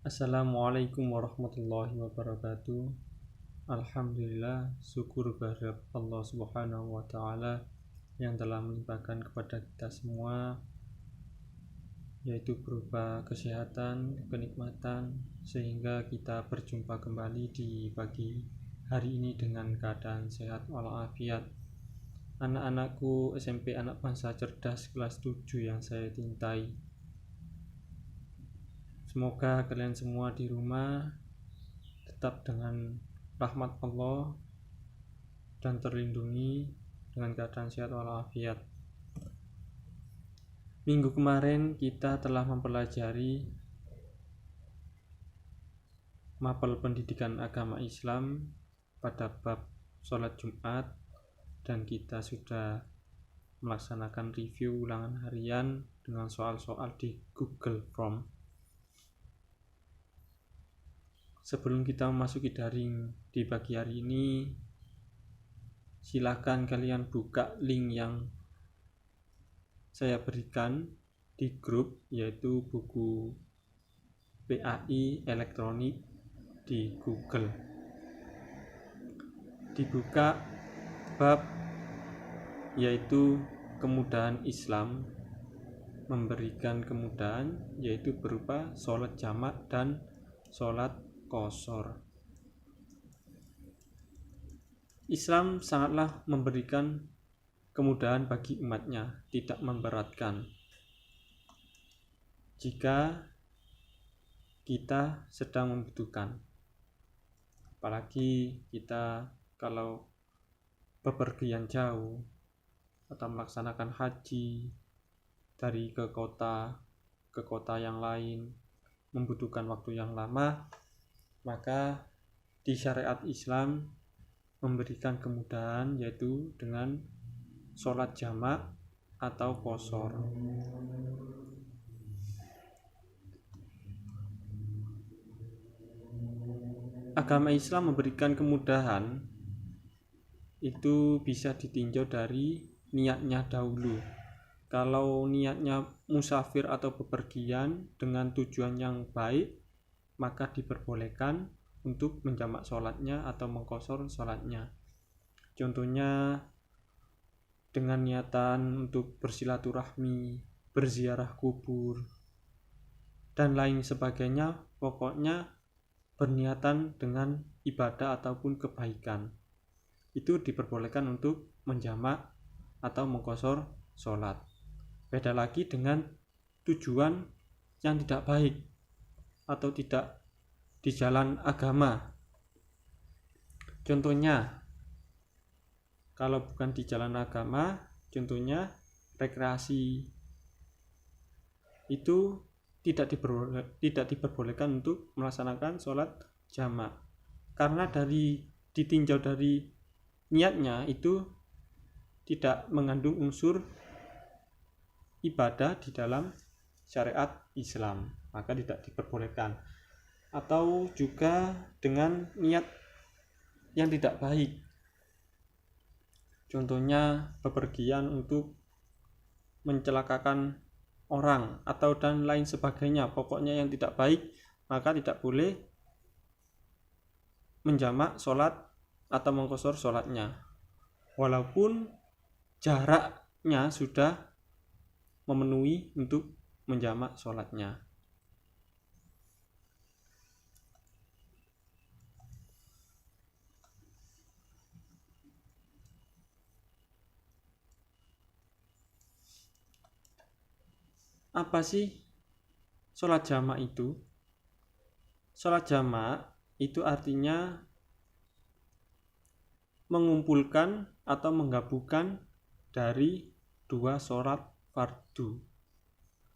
Assalamualaikum warahmatullahi wabarakatuh. Alhamdulillah, syukur kehadirat Allah Subhanahu wa Ta'ala yang telah melimpahkan kepada kita semua, yaitu berupa kesehatan, kenikmatan, sehingga kita berjumpa kembali di pagi hari ini dengan keadaan sehat walafiat. Anak-anakku SMP Anak Bangsa Cerdas kelas 7 yang saya cintai, semoga kalian semua di rumah tetap dengan rahmat Allah dan terlindungi dengan keadaan sehat walafiat. Minggu kemarin kita telah mempelajari mapel pendidikan agama Islam pada bab sholat Jumat, dan kita sudah melaksanakan review ulangan harian dengan soal-soal di Google Form. Sebelum kita memasuki daring di pagi hari ini, silakan kalian buka link yang saya berikan di grup, yaitu buku PAI elektronik di Google. Dibuka bab yaitu kemudahan Islam, memberikan kemudahan yaitu berupa sholat jamak dan sholat qashar. Islam sangatlah memberikan kemudahan bagi umatnya, tidak memberatkan. Jika kita sedang membutuhkan, apalagi kita kalau bepergian jauh atau melaksanakan haji dari ke kota yang lain, membutuhkan waktu yang lama, maka di syariat Islam memberikan kemudahan yaitu dengan sholat jamak atau qashar. Agama Islam memberikan kemudahan itu bisa ditinjau dari niatnya dahulu. Kalau niatnya musafir atau bepergian dengan tujuan yang baik, maka diperbolehkan untuk menjamak sholatnya atau mengqashar sholatnya. Contohnya dengan niatan untuk bersilaturahmi, berziarah kubur, dan lain sebagainya. Pokoknya berniatan dengan ibadah ataupun kebaikan, itu diperbolehkan untuk menjamak atau mengqashar sholat. Beda lagi dengan tujuan yang tidak baik atau tidak di jalan agama. Contohnya, kalau bukan di jalan agama, contohnya rekreasi, itu tidak diperbolehkan untuk melaksanakan sholat jamak, karena ditinjau dari niatnya itu tidak mengandung unsur ibadah di dalam syariat Islam, maka tidak diperbolehkan. Atau juga dengan niat yang tidak baik, contohnya bepergian untuk mencelakakan orang atau dan lain sebagainya, pokoknya yang tidak baik, maka tidak boleh menjamak sholat atau mengqashar sholatnya, walaupun jaraknya sudah memenuhi untuk menjamak sholatnya. Apa sih sholat jamak itu? Sholat jamak itu artinya mengumpulkan atau menggabungkan dari dua sholat fardu.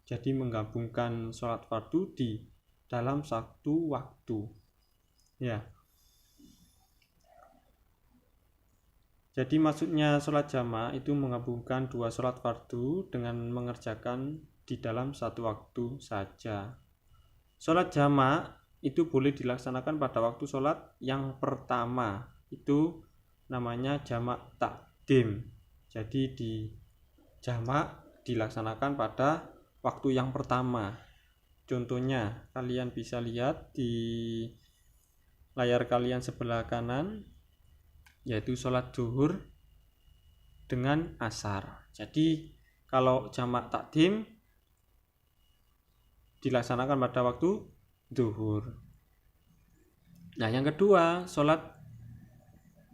Jadi menggabungkan sholat fardu di dalam satu waktu. Ya. Jadi maksudnya sholat jamak itu menggabungkan dua sholat fardu dengan mengerjakan di dalam satu waktu saja. Sholat jamak itu boleh dilaksanakan pada waktu sholat yang pertama, itu namanya jamak takdim. Jadi di jamak dilaksanakan pada waktu yang pertama. Contohnya, kalian bisa lihat di layar kalian sebelah kanan, yaitu sholat zuhur dengan asar. Jadi kalau jamak takdim dilaksanakan pada waktu zuhur. Nah, yang kedua, sholat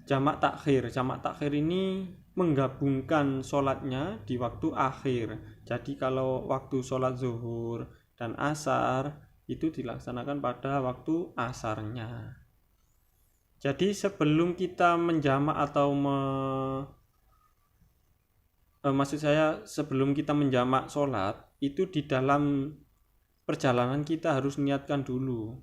jamak takhir. Jamak takhir ini menggabungkan sholatnya di waktu akhir. Jadi kalau waktu sholat zuhur dan asar itu dilaksanakan pada waktu asarnya. Jadi sebelum kita menjamak atau sebelum kita menjamak sholat, itu di dalam perjalanan kita harus niatkan dulu.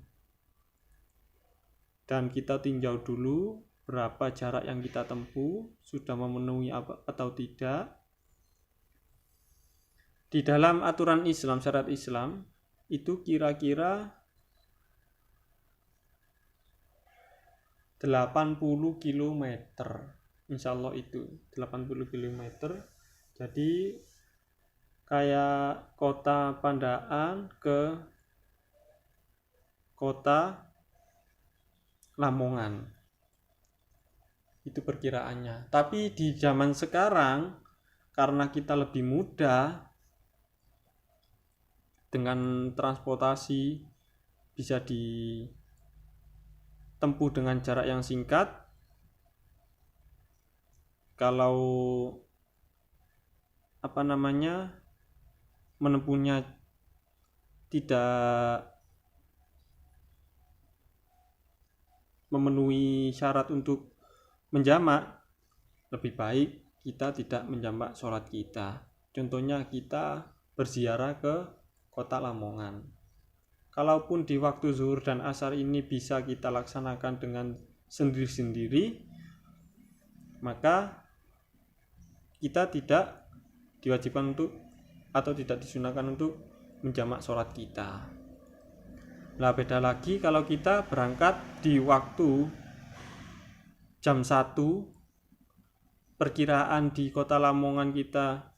Dan kita tinjau dulu berapa jarak yang kita tempuh, sudah memenuhi atau tidak. Di dalam aturan Islam, syariat Islam, itu kira-kira 80 km. Insya Allah itu 80 km. Jadi kayak kota Pandaan ke kota Lamongan. Itu perkiraannya. Tapi di zaman sekarang, karena kita lebih mudah dengan transportasi, bisa ditempuh dengan jarak yang singkat. Kalau menempuhnya tidak memenuhi syarat untuk menjamak, lebih baik kita tidak menjamak sholat kita. Contohnya kita berziarah ke kota Lamongan. Kalaupun di waktu zuhur dan asar ini bisa kita laksanakan dengan sendiri-sendiri, maka kita tidak diwajibkan untuk atau tidak disunahkan untuk menjamak sholat kita. Nah, beda lagi kalau kita berangkat di waktu jam 1, perkiraan di kota Lamongan kita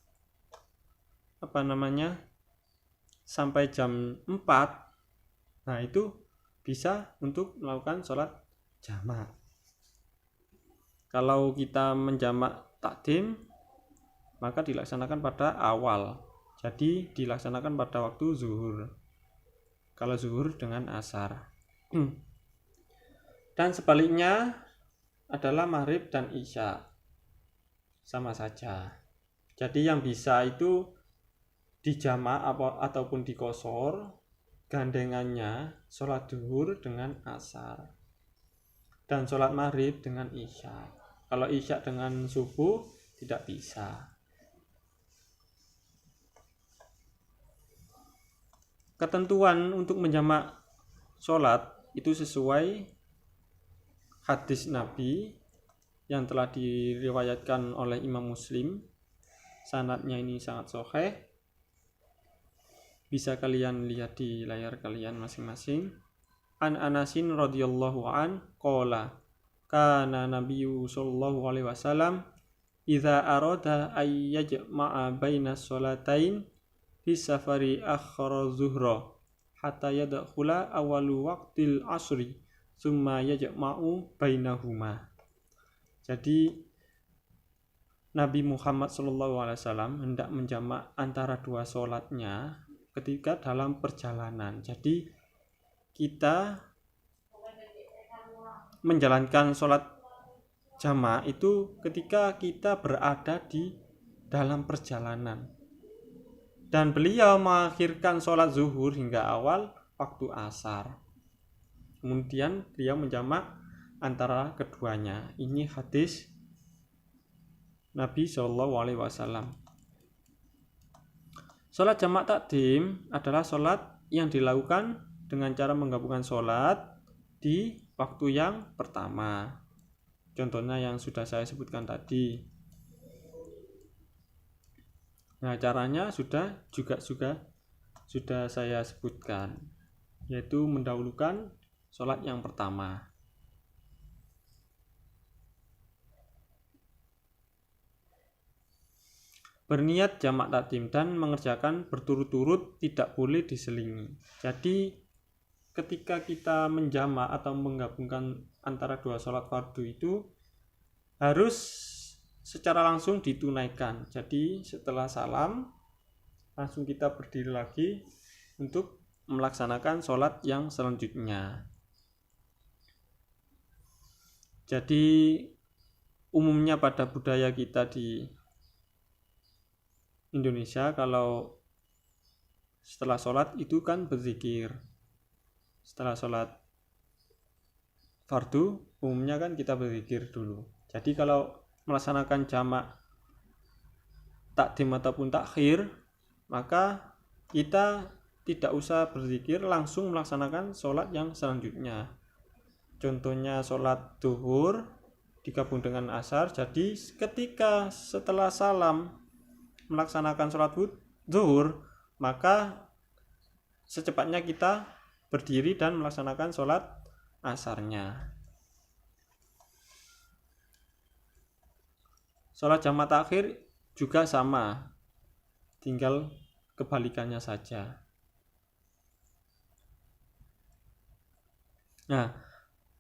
sampai jam 4. Nah, itu bisa untuk melakukan sholat jamak. Kalau kita menjamak takdim, maka dilaksanakan pada awal. Jadi dilaksanakan pada waktu zuhur. Kalau zuhur dengan asar. Dan sebaliknya adalah maghrib dan isya. Sama saja. Jadi yang bisa itu dijamak ataupun dikosor, gandengannya sholat zuhur dengan asar. Dan sholat maghrib dengan isya. Kalau isya dengan subuh tidak bisa. Ketentuan untuk menjamak sholat itu sesuai hadis Nabi yang telah diriwayatkan oleh Imam Muslim. Sanadnya ini sangat sahih. Bisa kalian lihat di layar kalian masing-masing. An Anasin radhiyallahu an qala kana nabiyyu sallallahu alaihi wasallam idza arada ay yajma'a baina sholatain fi safari akhara zuhra hatta yadkhula awalu waqtil asri summa yajma'u bainahuma. Jadi Nabi Muhammad SAW hendak menjamak antara dua sholatnya ketika dalam perjalanan. Jadi kita menjalankan sholat jamak itu ketika kita berada di dalam perjalanan. Dan beliau mengakhirkan sholat zuhur hingga awal waktu asar. Kemudian beliau menjamak antara keduanya. Ini hadis Nabi SAW. Sholat jamak takdim adalah sholat yang dilakukan dengan cara menggabungkan sholat di waktu yang pertama. Contohnya yang sudah saya sebutkan tadi. Nah, caranya sudah saya sebutkan, yaitu mendahulukan sholat yang pertama. berniat jamak takdim dan mengerjakan berturut-turut, tidak boleh diselingi. Jadi ketika kita menjamak atau menggabungkan antara dua sholat fardu itu harus secara langsung ditunaikan. Jadi setelah salam langsung kita berdiri lagi untuk melaksanakan sholat yang selanjutnya. Jadi umumnya pada budaya kita di Indonesia, kalau setelah sholat itu kan berzikir. Setelah sholat fardu umumnya kan kita berzikir dulu. Jadi kalau melaksanakan jamak takdim ataupun takhir, maka kita tidak usah berzikir, langsung melaksanakan sholat yang selanjutnya. Contohnya sholat zuhur digabung dengan asar. Jadi ketika setelah salam melaksanakan sholat zuhur, maka secepatnya kita berdiri dan melaksanakan sholat asarnya. Sholat jamak takhir juga sama, tinggal kebalikannya saja. Nah,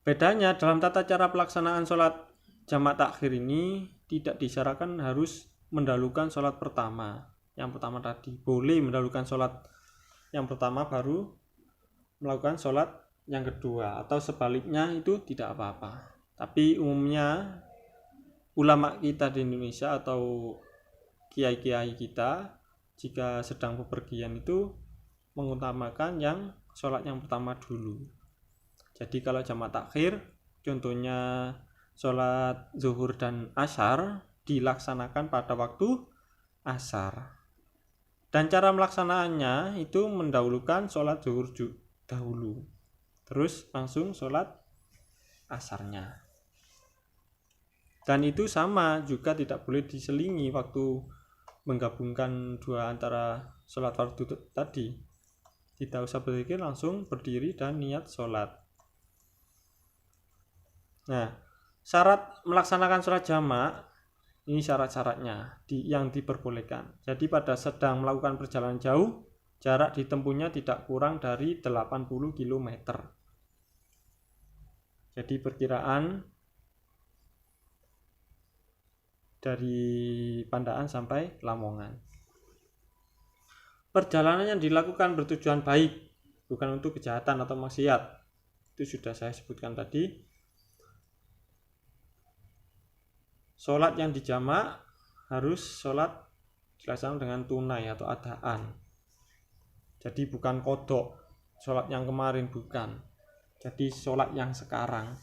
bedanya dalam tata cara pelaksanaan sholat jamak takhir ini tidak disyaratkan harus mendahulukan sholat pertama. Yang pertama tadi boleh mendahulukan sholat yang pertama baru melakukan sholat yang kedua, atau sebaliknya itu tidak apa-apa. Tapi umumnya ulama kita di Indonesia atau kiai-kiai kita jika sedang bepergian itu mengutamakan yang sholat yang pertama dulu. Jadi kalau jamak takhir contohnya sholat zuhur dan asar dilaksanakan pada waktu asar. Dan cara melaksanaannya itu mendahulukan sholat zuhur dahulu, terus langsung sholat asarnya. Dan itu sama juga tidak boleh diselingi waktu menggabungkan dua antara sholat fardu tadi. Tidak usah berzikir, langsung berdiri dan niat sholat. Nah, syarat melaksanakan sholat jamak ini syarat-syaratnya yang diperbolehkan. Jadi pada sedang melakukan perjalanan jauh, jarak ditempuhnya tidak kurang dari 80 km. Jadi perkiraan dari Pandaan sampai Lamongan. Perjalanan yang dilakukan bertujuan baik, bukan untuk kejahatan atau maksiat. Itu sudah saya sebutkan tadi. Sholat yang dijamak harus sholat dilaksanakan dengan tunai atau adaan. Jadi bukan kodok, sholat yang kemarin bukan. Jadi sholat yang sekarang.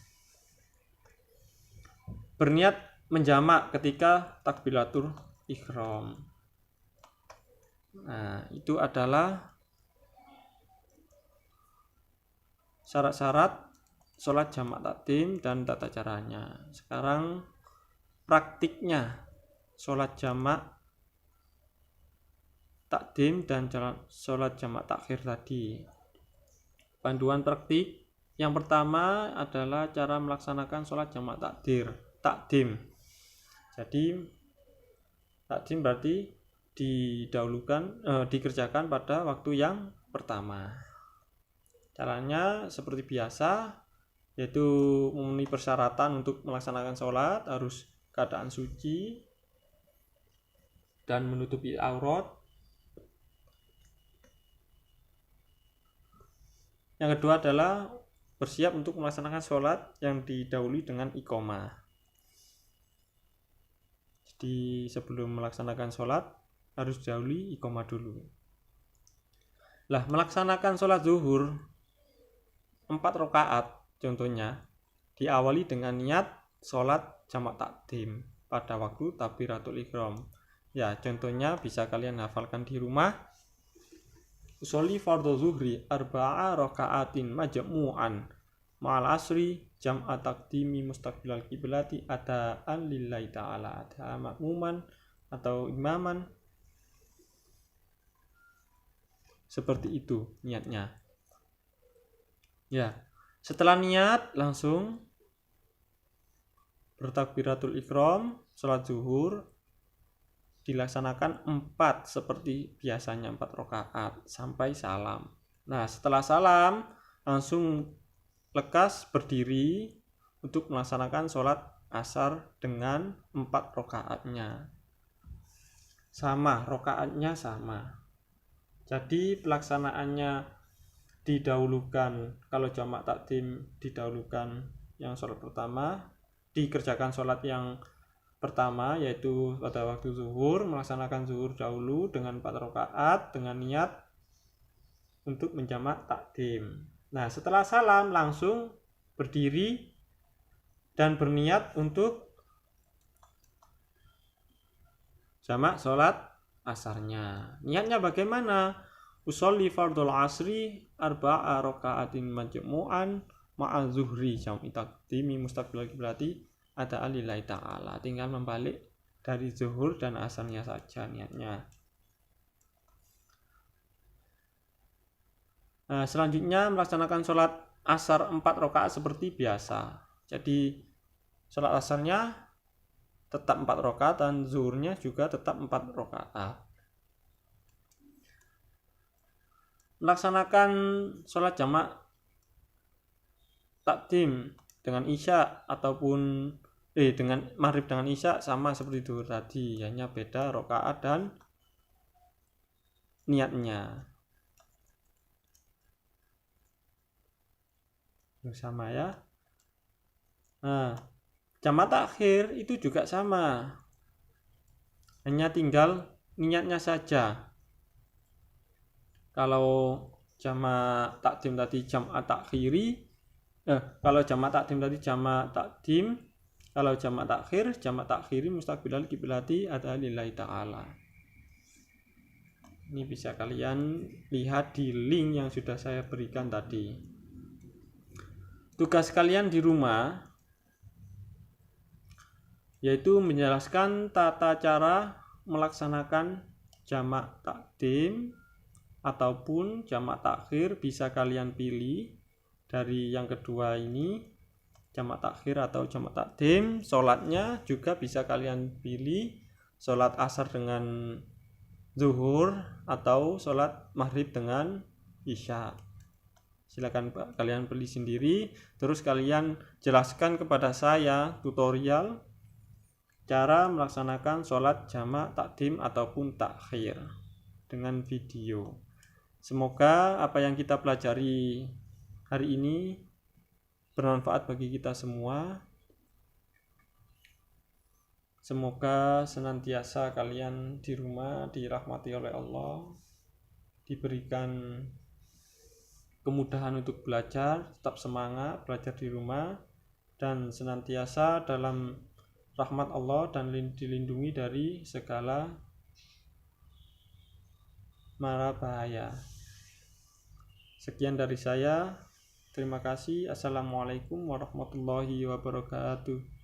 Berniat menjamak ketika takbiratul ihram. Nah, itu adalah syarat-syarat sholat jamak takdim dan tata caranya. Sekarang praktiknya sholat jamak takdim dan sholat jamak takhir tadi. Panduan praktik yang pertama adalah cara melaksanakan sholat jamak takdim. Jadi takdim berarti dikerjakan pada waktu yang pertama. Caranya seperti biasa, yaitu memenuhi persyaratan untuk melaksanakan sholat, harus keadaan suci dan menutupi aurat. Yang kedua adalah bersiap untuk melaksanakan sholat yang didahului dengan iqomah. Jadi sebelum melaksanakan sholat harus didahului iqomah dulu. Lah, melaksanakan sholat zuhur 4 rakaat contohnya diawali dengan niat sholat jamak takdim pada waktu takbiratul ihram. Ya, contohnya bisa kalian hafalkan di rumah. Usolli fardhu zuhri arba'a raka'atin majmu'an ma'al asri jam'a taqdimi mustaqbilal qiblati adaan lillahi ta'ala, ada makmuman atau imaman. Seperti itu niatnya. Ya, setelah niat langsung bertakbiratul ihram, sholat zuhur, dilaksanakan 4 seperti biasanya 4 rakaat sampai salam. Nah, setelah salam langsung lekas berdiri untuk melaksanakan sholat asar dengan 4 rakaatnya. Sama, rakaatnya sama. Jadi pelaksanaannya didahulukan, kalau jamak takdim didahulukan yang sholat pertama, dikerjakan sholat yang pertama yaitu pada waktu zuhur, melaksanakan zuhur dahulu dengan 4 rakaat dengan niat untuk menjamak takdim. Nah, setelah salam langsung berdiri dan berniat untuk jamak sholat asarnya. Niatnya bagaimana? Usolli fardul asri arba'a raka'atin majmu'an ma'a zuhri jam'i taqdimi mustaqbil qiblati ada alillahi ta'ala. Tinggal membalik dari zuhur dan asarnya saja niatnya. Nah, selanjutnya melaksanakan sholat asar 4 rakaat seperti biasa. Jadi sholat asarnya tetap 4 rakaat dan zuhurnya juga tetap 4 rakaat. Melaksanakan sholat jamak takdim dengan isya ataupun dengan maghrib dengan isya sama seperti zuhur tadi, hanya beda rakaat dan niatnya. Sama ya. Nah, jamak takhir itu juga sama, hanya tinggal niatnya saja. Kalau jamak takdim tadi jamak takhiri, kalau jamak takdim tadi jamak takdim, kalau jamak takhiri mustaqbilal qiblati ada lillahi ta'ala. Ini bisa kalian lihat di link yang sudah saya berikan tadi. Tugas kalian di rumah yaitu menjelaskan tata cara melaksanakan jamak takdim ataupun jamak takhir. Bisa kalian pilih dari yang kedua ini, jamak takhir atau jamak takdim. Sholatnya juga bisa kalian pilih sholat asar dengan zuhur atau sholat maghrib dengan isya. Silakan kalian pilih sendiri, terus kalian jelaskan kepada saya tutorial cara melaksanakan sholat jamak takdim ataupun takhir dengan video. Semoga apa yang kita pelajari hari ini bermanfaat bagi kita semua. Semoga senantiasa kalian di rumah dirahmati oleh Allah, diberikan kemudahan untuk belajar, tetap semangat belajar di rumah, dan senantiasa dalam rahmat Allah dan dilindungi dari segala mara bahaya. Sekian dari saya. Terima kasih. Assalamualaikum warahmatullahi wabarakatuh.